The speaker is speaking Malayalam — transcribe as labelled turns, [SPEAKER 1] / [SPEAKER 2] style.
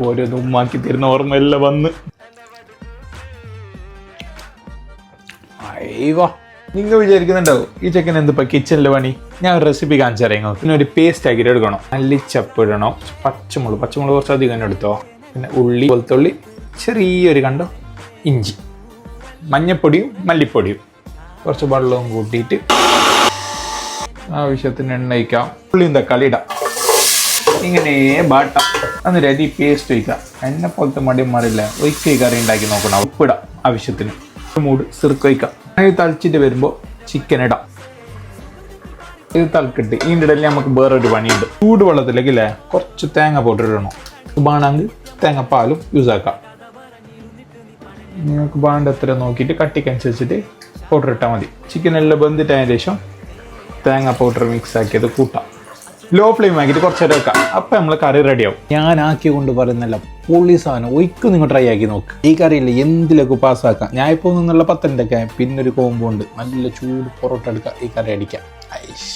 [SPEAKER 1] ഓരോന്ന് ഉമ്മാക്കി തരുന്ന ഓർമ്മയെല്ലാം വന്ന്. അയ്യോ, നിങ്ങൾ വിചാരിക്കുന്നുണ്ടാവും ഈ ചെക്കൻ എന്തിപ്പോ കിച്ചണിലെ പണി. ഞാൻ ഒരു റെസിപ്പി കാണിച്ചു തരാം. പിന്നെ ഒരു പേസ്റ്റ് ആക്കിയിട്ട് എടുക്കണം. മല്ലിച്ചപ്പ് ഇടണം, പച്ചമുളക് കുറച്ച് അധികം തന്നെ എടുത്തോ. പിന്നെ ഉള്ളി, വെളുത്തുള്ളി, ചെറിയൊരു കണ്ടോ ഇഞ്ചി, മഞ്ഞപ്പൊടിയും മല്ലിപ്പൊടിയും, കുറച്ച് വെള്ളവും കൂട്ടിയിട്ട് ആവശ്യത്തിന് എണ്ണ ഒഴിക്കാം. ഉള്ളിയും തക്കാളി ഇടാം. ഇങ്ങനെ ബാട്ടാം. എന്നിട്ട് ഈ പേസ്റ്റ് ഒഴിക്കാം. എന്നെ പോലത്തെ മടിയന്മാരില്ല, ഒഴിക്കുക കറി ഉണ്ടാക്കി നോക്കണം. ഉപ്പിടാം ആവശ്യത്തിന്. മൂട് സിർക്ക് ഒഴിക്കാം. ഇത് തളിച്ചിട്ട് വരുമ്പോൾ ചിക്കൻ ഇടാം. ഇത് തളിക്കിട്ട് ഇതിൻ്റെ ഇടയിൽ നമുക്ക് വേറൊരു പണിയുണ്ട്. ചൂട് വെള്ളത്തിലേക്ക് ഇല്ലേ കുറച്ച് തേങ്ങ പൗഡർ ഇടണം. വേണമെങ്കിൽ തേങ്ങാപ്പാലും യൂസ് ആക്കാം. നിങ്ങൾക്ക് വേണ്ട എത്ര നോക്കിയിട്ട് കട്ടിക്കനുസരിച്ചിട്ട് പൗഡർ ഇട്ടാൽ മതി. ചിക്കൻ എല്ലാം വെന്തിട്ടതിന് ശേഷം തേങ്ങ പൗഡർ മിക്സ് ആക്കിയത് കൂട്ടാം. ലോ ഫ്ലെയിം ആക്കിയിട്ട് കുറച്ച് നേരം വെക്കാം. അപ്പം നമ്മൾ കറി റെഡിയാവും. ഞാൻ ആക്കി കൊണ്ട് പറയുന്നല്ല, പൊളി സാധനം. ഒരിക്കലും നിങ്ങൾ ട്രൈ ആക്കി നോക്ക്. ഈ കറിയില്ല എന്തിലൊക്കെ പാസ്സാക്കാം. ഞാൻ ഇപ്പോൾ നിന്നുള്ള 10 പിന്നൊരു കോമ്പോ ഉണ്ട്. നല്ല ചൂട് പൊറോട്ട എടുക്കാം, ഈ കറി അടിക്കാം. ഐഷ്.